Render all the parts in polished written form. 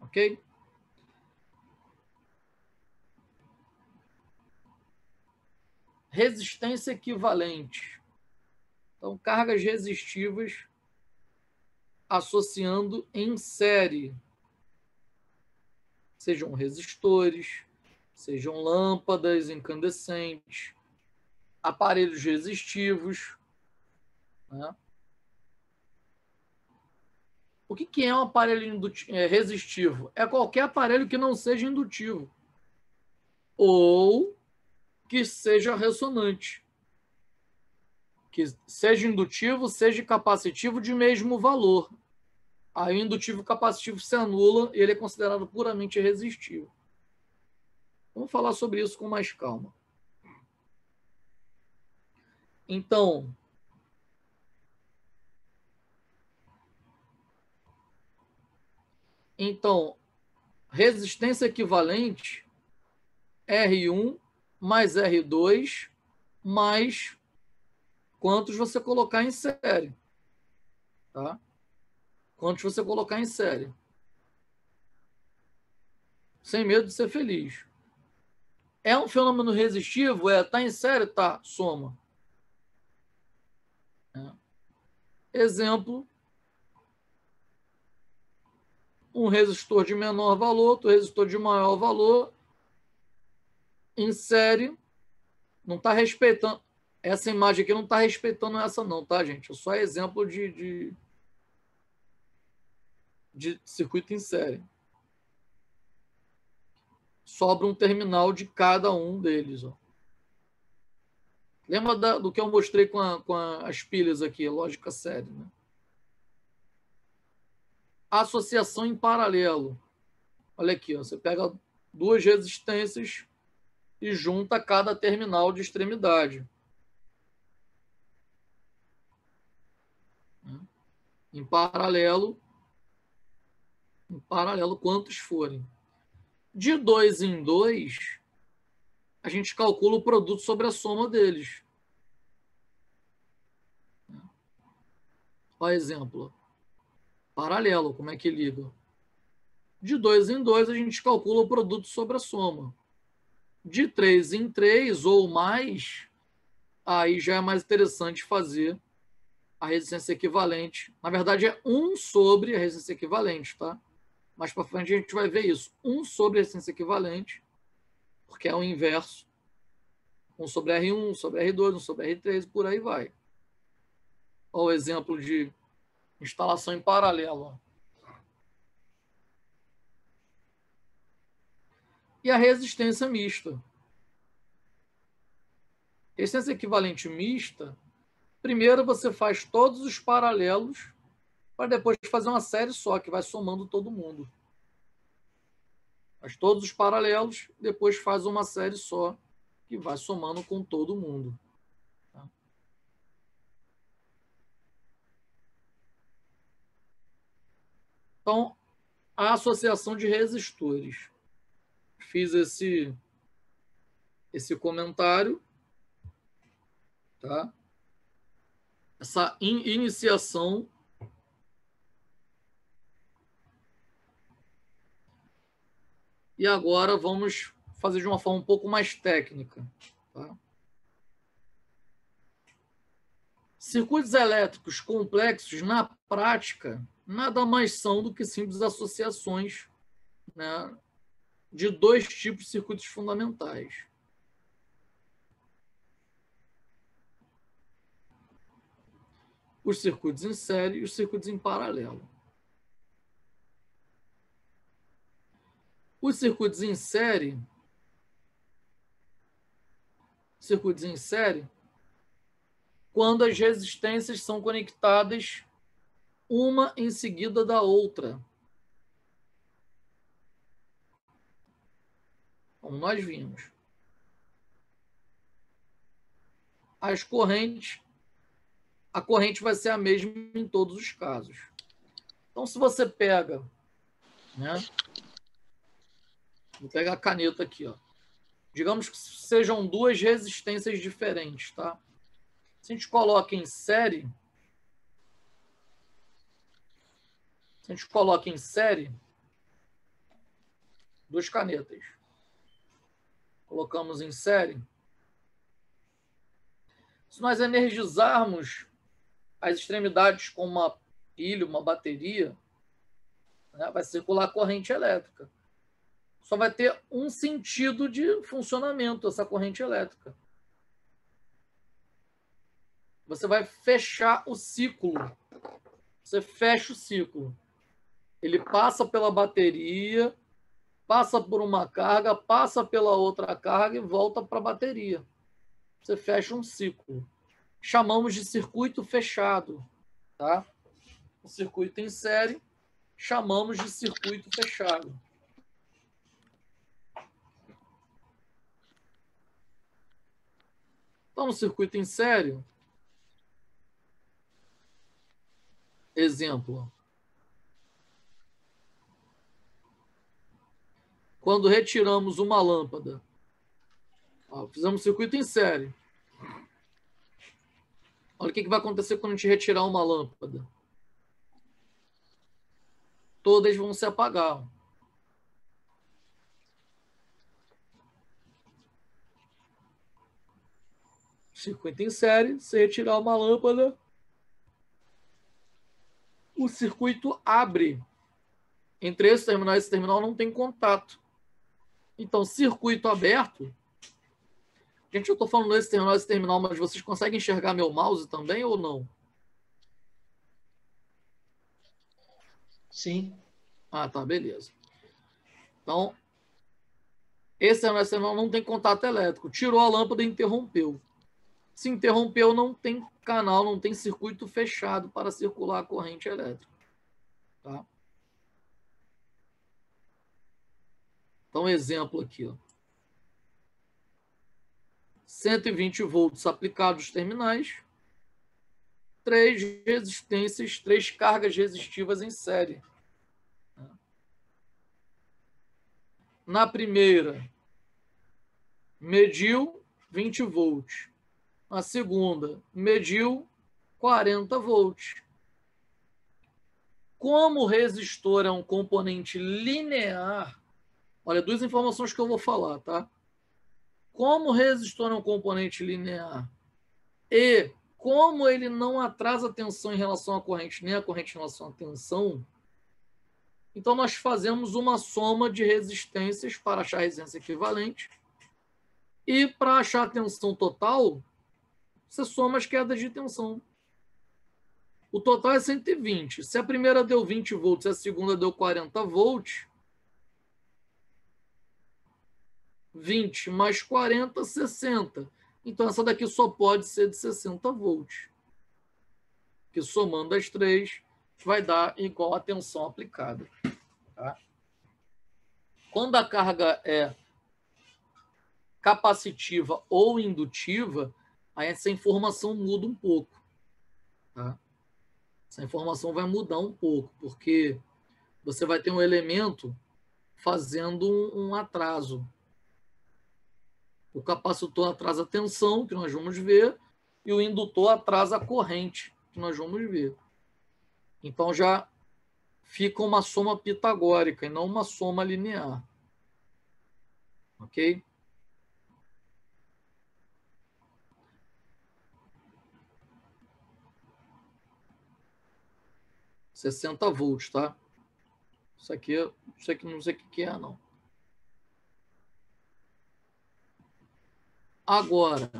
Ok? Resistência equivalente. Então, cargas resistivas associando em série. Sejam resistores, sejam lâmpadas incandescentes, aparelhos resistivos. Né? O que é um aparelho resistivo? É qualquer aparelho que não seja indutivo ou que seja ressonante. Que seja indutivo, seja capacitivo de mesmo valor. Aí o indutivo capacitivo se anula e ele é considerado puramente resistivo. Vamos falar sobre isso com mais calma. Então, resistência equivalente R1 mais R2 mais quantos você colocar em série. Tá? Quantos você colocar em série. Sem medo de ser feliz. É um fenômeno resistivo? Tá em série? Tá. Soma. Exemplo. Um resistor de menor valor, outro resistor de maior valor. Em série. Não está respeitando. Essa imagem aqui não está respeitando essa não, tá, gente? É só exemplo de circuito em série. Sobra um terminal de cada um deles. Ó. Lembra do que eu mostrei com as pilhas aqui, lógica série. Né? Associação em paralelo. Olha aqui, ó, você pega duas resistências e junta cada terminal de extremidade. Em paralelo, quantos forem. De 2 em 2, a gente calcula o produto sobre a soma deles. Olha exemplo. Paralelo, como é que liga? De 2 em 2, a gente calcula o produto sobre a soma. De 3 em 3 ou mais, aí já é mais interessante fazer a resistência equivalente. Na verdade, é 1 sobre a resistência equivalente, tá? Mais para frente a gente vai ver isso. 1 sobre a resistência equivalente, porque é o inverso. 1 sobre R1, 1 sobre R2, 1 sobre R3, por aí vai. Olha o exemplo de instalação em paralelo. E a resistência mista. Resistência equivalente mista, primeiro você faz todos os paralelos para depois fazer uma série só, que vai somando todo mundo. Faz todos os paralelos, depois faz uma série só, que vai somando com todo mundo. Tá? Então, a associação de resistores. Fiz esse comentário. Tá? Essa iniciação. E agora vamos fazer de uma forma um pouco mais técnica. Tá? Circuitos elétricos complexos, na prática, nada mais são do que simples associações, né, de dois tipos de circuitos fundamentais. Os circuitos em série e os circuitos em paralelo. Os circuitos em série, quando as resistências são conectadas uma em seguida da outra. Como nós vimos. A corrente vai ser a mesma em todos os casos. Então, se você pega, né? Vou pegar a caneta aqui, ó. Digamos que sejam duas resistências diferentes, tá? Se a gente coloca em série, duas canetas. Colocamos em série. Se nós energizarmos as extremidades com uma pilha, uma bateria, né, vai circular corrente elétrica. Só vai ter um sentido de funcionamento essa corrente elétrica. Você vai fechar o ciclo. Você fecha o ciclo. Ele passa pela bateria, passa por uma carga, passa pela outra carga e volta para a bateria. Você fecha um ciclo. Chamamos de circuito fechado. Tá? O circuito em série, chamamos de circuito fechado. Então, no circuito em série, exemplo, quando retiramos uma lâmpada, ó, fizemos circuito em série. Olha o que vai acontecer quando a gente retirar uma lâmpada. Todas vão se apagar. Circuito em série, se retirar uma lâmpada, o circuito abre. Entre esse terminal e esse terminal não tem contato. Então, circuito aberto. Gente, eu estou falando desse terminal e esse terminal, mas vocês conseguem enxergar meu mouse também ou não? Sim. Ah, tá, beleza. Então, esse terminal não tem contato elétrico. Tirou a lâmpada e interrompeu. Se interrompeu, não tem canal, não tem circuito fechado para circular a corrente elétrica. Tá? Então, exemplo aqui. Ó. 120 volts aplicados aos terminais. 3 resistências, 3 cargas resistivas em série. Na primeira, mediu 20 volts. Na segunda, mediu 40 volts. Como o resistor é um componente linear, olha, duas informações que eu vou falar, tá? Como o resistor é um componente linear e como ele não atrasa a tensão em relação à corrente, nem a corrente em relação à tensão, então nós fazemos uma soma de resistências para achar a resistência equivalente e para achar a tensão total, você soma as quedas de tensão. O total é 120. Se a primeira deu 20 volts e a segunda deu 40 volts, 20 mais 40, 60. Então, essa daqui só pode ser de 60 volts. Que somando as três, vai dar igual a tensão aplicada. Tá? Quando a carga é capacitiva ou indutiva, aí essa informação muda um pouco. Tá? Essa informação vai mudar um pouco, porque você vai ter um elemento fazendo um atraso. O capacitor atrasa a tensão, que nós vamos ver, e o indutor atrasa a corrente, que nós vamos ver. Então já fica uma soma pitagórica e não uma soma linear. Ok? $60 volts, tá? Isso aqui não sei o que é, não. Agora,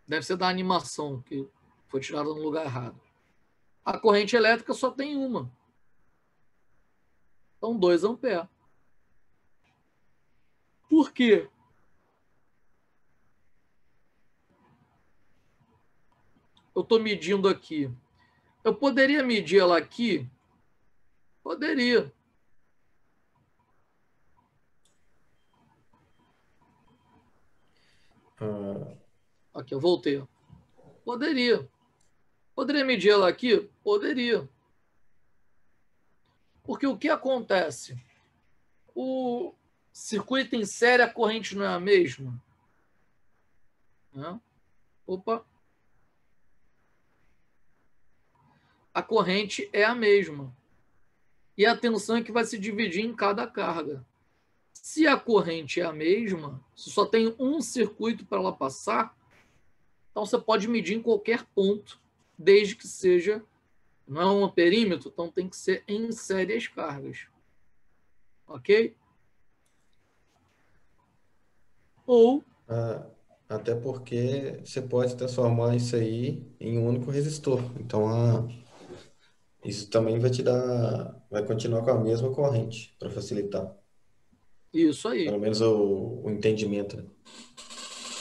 deve ser da animação, que foi tirada no lugar errado. A corrente elétrica só tem uma. Então, 2 amperes. Por quê? Eu estou medindo aqui. Eu poderia medir ela aqui? Poderia. Aqui, eu voltei. Poderia. Poderia medir ela aqui? Poderia. Porque o que acontece? O circuito em série, a corrente não é a mesma? Né? Opa. A corrente é a mesma. E a tensão é que vai se dividir em cada carga. Se a corrente é a mesma, se só tem um circuito para ela passar, então você pode medir em qualquer ponto, desde que seja, não é um perímetro, então tem que ser em série as cargas. Ok? Ou Até porque você pode transformar isso aí em um único resistor. Então, isso também vai continuar com a mesma corrente, para facilitar. isso aí. Pelo menos o entendimento, né?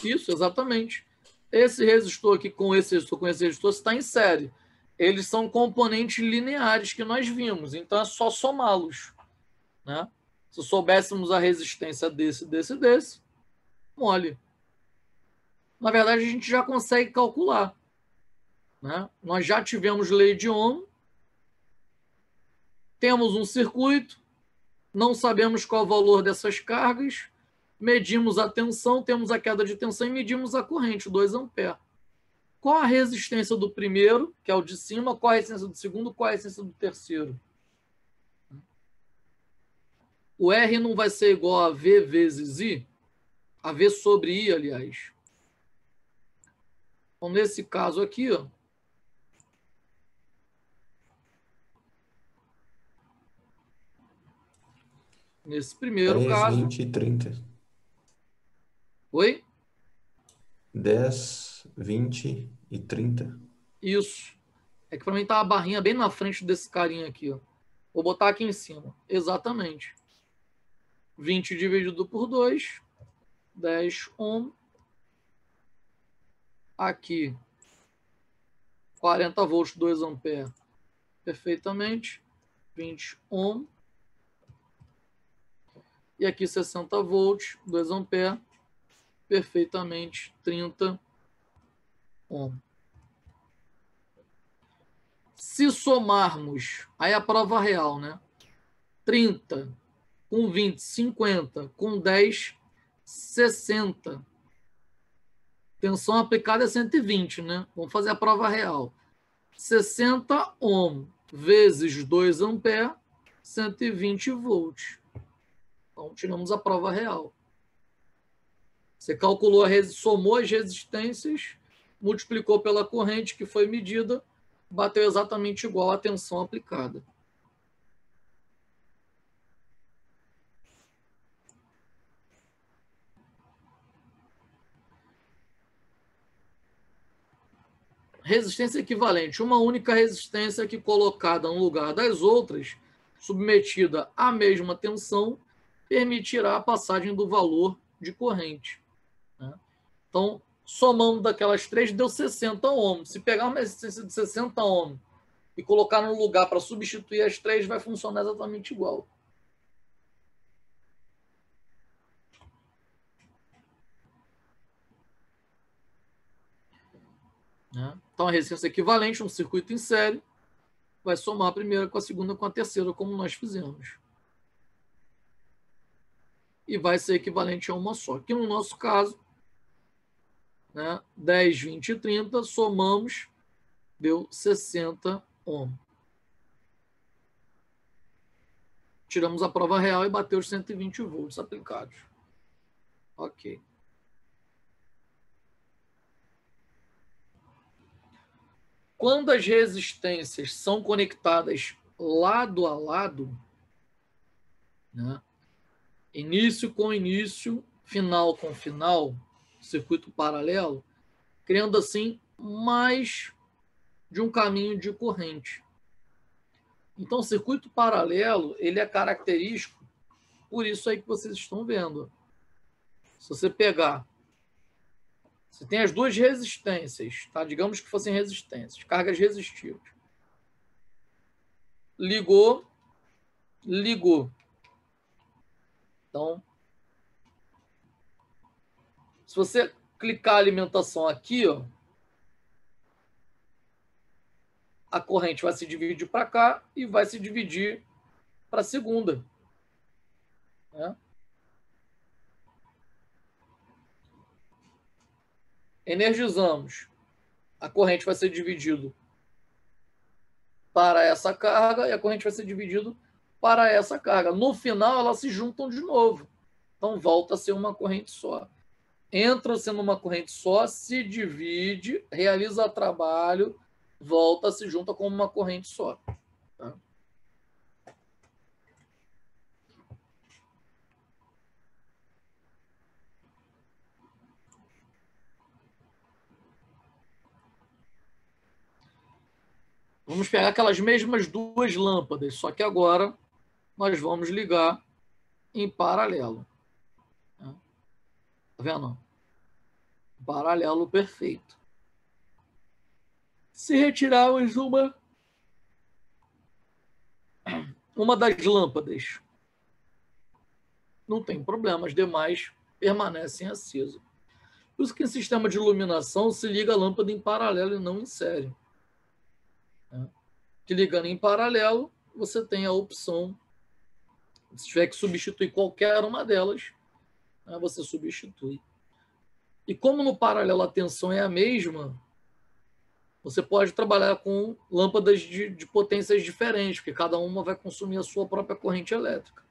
Isso, exatamente. Esse resistor aqui com esse resistor está em série. Eles são componentes lineares que nós vimos, então é só somá-los, né? Se soubéssemos a resistência desse, mole. Na verdade, a gente já consegue calcular, né? Nós já tivemos lei de Ohm, temos um circuito, não sabemos qual é o valor dessas cargas, medimos a tensão, temos a queda de tensão e medimos a corrente, 2 amperes. Qual a resistência do primeiro, que é o de cima, qual a resistência do segundo, qual a resistência do terceiro? O R não vai ser igual a V vezes I? A V sobre I, aliás. Então, nesse caso aqui, ó, nesse primeiro 10, caso... 20 e 30. Oi? 10, 20 e 30. Isso. É que para mim tá a barrinha bem na frente desse carinha aqui, ó. Vou botar aqui em cima. Exatamente. 20 dividido por 2, 10 ohm. Aqui, 40 volts, 2 amperes. Perfeitamente. 20 ohm. E aqui 60 volts, 2 amperes. Perfeitamente. 30 ohm. Se somarmos, aí a prova real, né? 30 com 20, 50, com 10, 60. Tensão aplicada é 120, né? Vamos fazer a prova real. 60 ohm vezes 2 amperes, 120 volts. Então, tiramos a prova real. Você calculou, somou as resistências, multiplicou pela corrente que foi medida, bateu exatamente igual à tensão aplicada. Resistência equivalente, uma única resistência que colocada no lugar das outras, submetida à mesma tensão, permitirá a passagem do valor de corrente, né? Então, somando daquelas três, deu 60 ohms. Se pegar uma resistência de 60 ohms e colocar no lugar para substituir as três, vai funcionar exatamente igual. Né? Então, a resistência equivalente, um circuito em série, vai somar a primeira com a segunda com a terceira, como nós fizemos. E vai ser equivalente a uma só. Aqui no nosso caso, né, 10, 20 e 30, somamos, deu 60 ohms. Tiramos a prova real e bateu os 120 volts aplicados. Ok. Quando as resistências são conectadas lado a lado, né, início com início, final com final, circuito paralelo, criando assim mais de um caminho de corrente. Então, o circuito paralelo, ele é característico por isso aí que vocês estão vendo. Se você pegar, você tem as duas resistências, tá? Digamos que fossem resistências, cargas resistivas. Ligou, ligou. Então, se você clicar a alimentação aqui, ó, a corrente vai se dividir para cá e vai se dividir para a segunda, né? Energizamos. A corrente vai ser dividida para essa carga e a corrente vai ser dividida para essa carga. No final, elas se juntam de novo. Então, volta a ser uma corrente só. Entra sendo uma corrente só, se divide, realiza trabalho, volta, se junta como uma corrente só. Tá? Vamos pegar aquelas mesmas duas lâmpadas, só que agora nós vamos ligar em paralelo. Tá vendo? Paralelo perfeito. Se retirarmos uma das lâmpadas, não tem problema, as demais permanecem acesas. Por isso que em sistema de iluminação se liga a lâmpada em paralelo e não em série. Que ligando em paralelo, você tem a opção, se tiver que substituir qualquer uma delas, você substitui. E como no paralelo a tensão é a mesma, você pode trabalhar com lâmpadas de potências diferentes, porque cada uma vai consumir a sua própria corrente elétrica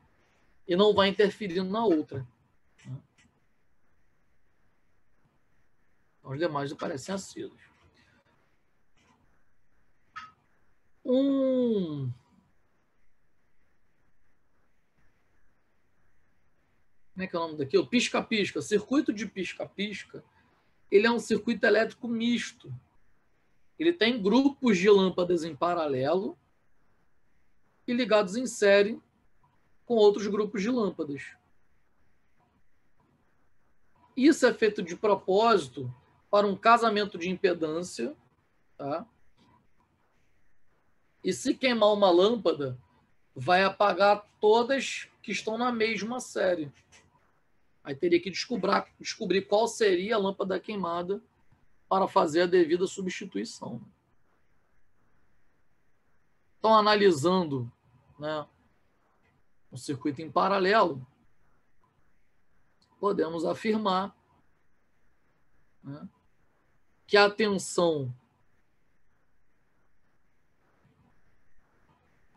e não vai interferir na outra. Os demais parecem acesos. Como é que é o nome daqui? O pisca-pisca. Circuito de pisca-pisca, ele é um circuito elétrico misto. Ele tem grupos de lâmpadas em paralelo e ligados em série com outros grupos de lâmpadas. Isso é feito de propósito para um casamento de impedância, tá? E se queimar uma lâmpada, vai apagar todas que estão na mesma série. Aí teria que descobrir qual seria a lâmpada queimada para fazer a devida substituição. Então, analisando, né, um circuito em paralelo, podemos afirmar, né, que a tensão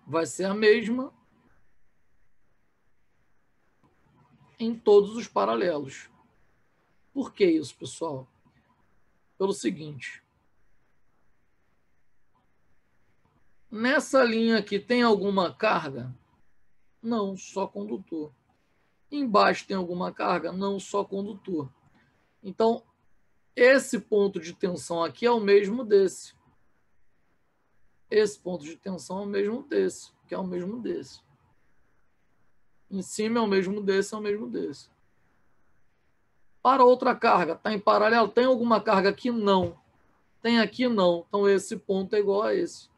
vai ser a mesma em todos os paralelos. Por que isso, pessoal? Pelo seguinte. Nessa linha aqui tem alguma carga? Não, só condutor. Embaixo tem alguma carga? Não, só condutor. Então, esse ponto de tensão aqui é o mesmo desse. Esse ponto de tensão é o mesmo desse, que é o mesmo desse. Em cima é o mesmo desse, é o mesmo desse. Para outra carga, está em paralelo? Tem alguma carga aqui? Não. Tem aqui? Não. Então, esse ponto é igual a esse.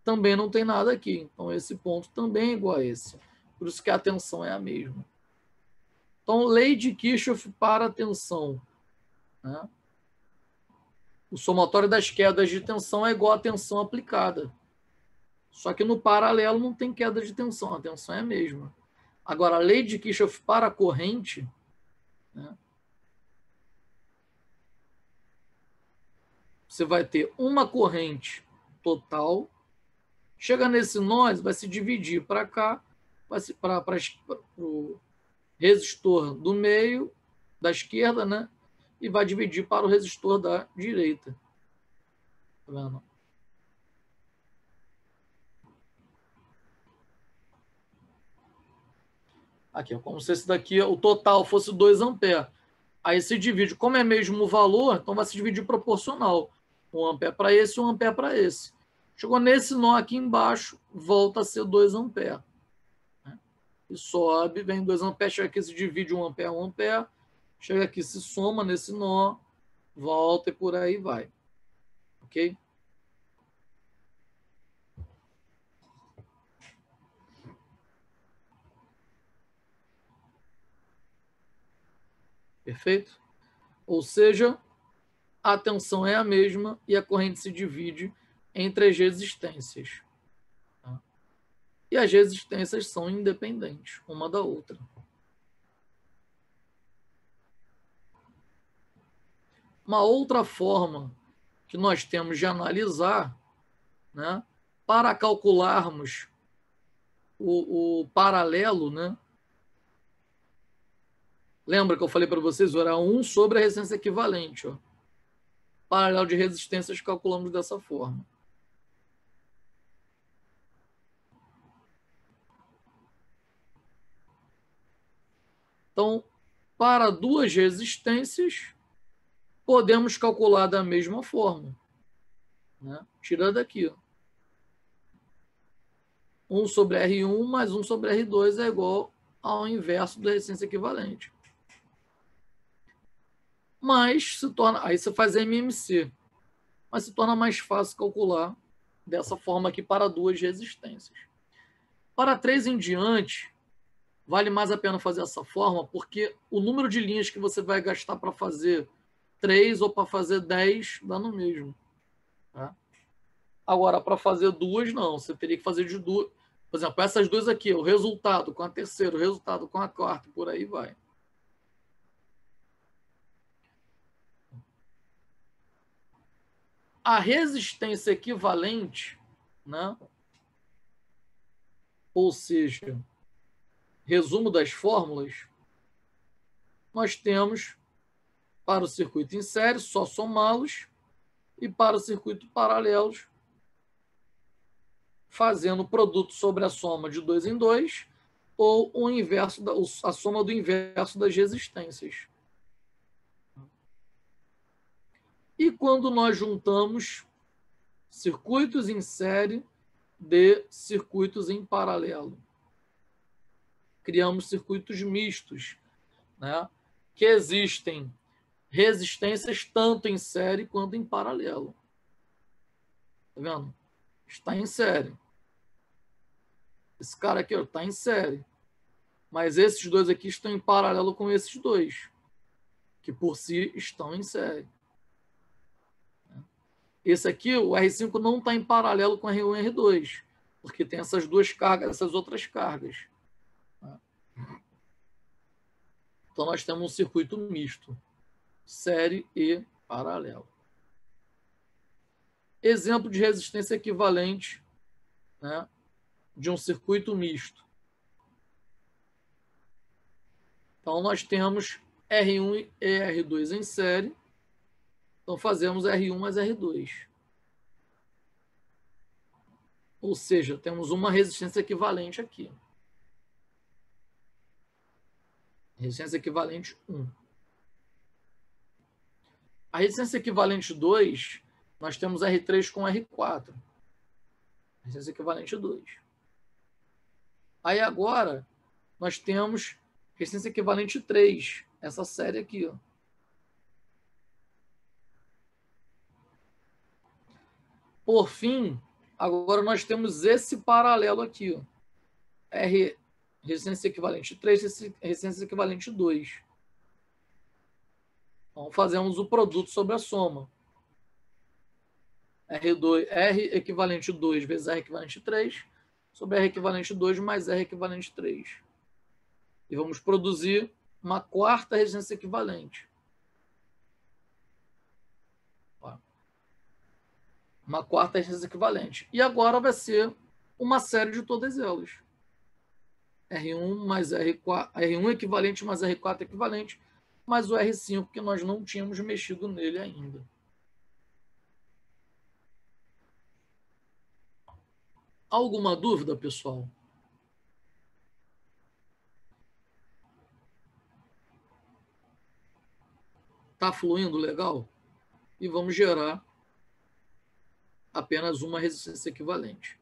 Também não tem nada aqui. Então, esse ponto também é igual a esse. Por isso que a tensão é a mesma. Então, lei de Kirchhoff para a tensão. Né? O somatório das quedas de tensão é igual à tensão aplicada. Só que no paralelo não tem queda de tensão. A tensão é a mesma. Agora, a lei de Kirchhoff para a corrente, né? Você vai ter uma corrente total. Chega nesse nó, vai se dividir para cá, vai se para o resistor do meio, da esquerda, né? E vai dividir para o resistor da direita. Tá vendo? Aqui, como se esse daqui, o total fosse 2 amperes. Aí se divide, como é mesmo o valor, então vai se dividir proporcional. 1 ampere para esse, 1 ampere para esse. Chegou nesse nó aqui embaixo, volta a ser 2 amperes. E sobe, vem 2 amperes, chega aqui, se divide 1 ampere, 1 ampere. Chega aqui, se soma nesse nó, volta e por aí vai. Ok? Perfeito? Ou seja, a tensão é a mesma e a corrente se divide entre as resistências. Tá? E as resistências são independentes uma da outra. Uma outra forma que nós temos de analisar, né, para calcularmos o paralelo, né, Lembra que eu falei para vocês? Era 1 sobre a resistência equivalente. Ó. Paralelo de resistências calculamos dessa forma. Então, para duas resistências, podemos calcular da mesma forma. Né? Tirando aqui. Ó. 1 sobre R1 mais 1 sobre R2 é igual ao inverso da resistência equivalente. Mas se torna... Aí você faz MMC. Mas se torna mais fácil calcular dessa forma aqui para duas resistências. Para 3 em diante, vale mais a pena fazer essa forma, porque o número de linhas que você vai gastar para fazer 3 ou para fazer 10 dá no mesmo. Tá? Agora, para fazer duas, não. Você teria que fazer de duas. Por exemplo, essas duas aqui, o resultado com a terceira, o resultado com a quarta, e por aí vai. A resistência equivalente, né? Ou seja, resumo das fórmulas, nós temos para o circuito em série, só somá-los, e para o circuito paralelos, fazendo o produto sobre a soma de 2 em 2, ou o inverso a soma do inverso das resistências. E quando nós juntamos circuitos em série de circuitos em paralelo, criamos circuitos mistos, né? Que existem resistências tanto em série quanto em paralelo. Tá vendo? Está em série. Esse cara aqui está em série. Mas esses dois aqui estão em paralelo com esses dois, que por si estão em série. Esse aqui, o R5, não está em paralelo com R1 e R2, porque tem essas duas cargas, essas outras cargas. Então, nós temos um circuito misto, série e paralelo. Exemplo de resistência equivalente, né, de um circuito misto. Então, nós temos R1 e R2 em série. Então, fazemos R1 mais R2. Ou seja, temos uma resistência equivalente aqui. Resistência equivalente 1. A resistência equivalente 2, nós temos R3 com R4. Resistência equivalente 2. Aí agora, nós temos resistência equivalente 3. Essa série aqui. Ó. Por fim, agora nós temos esse paralelo aqui. Ó. Resistência equivalente 3, resistência equivalente 2. Então, fazemos o produto sobre a soma. R equivalente 2 vezes R equivalente 3, sobre R equivalente 2 mais R equivalente 3. E vamos produzir uma quarta resistência equivalente. Uma quarta resistência equivalente. E agora vai ser uma série de todas elas. R1 mais R4, R1 equivalente mais R4 equivalente, mais o R5, que nós não tínhamos mexido nele ainda. Alguma dúvida, pessoal? Está fluindo legal? E vamos gerar apenas uma resistência equivalente.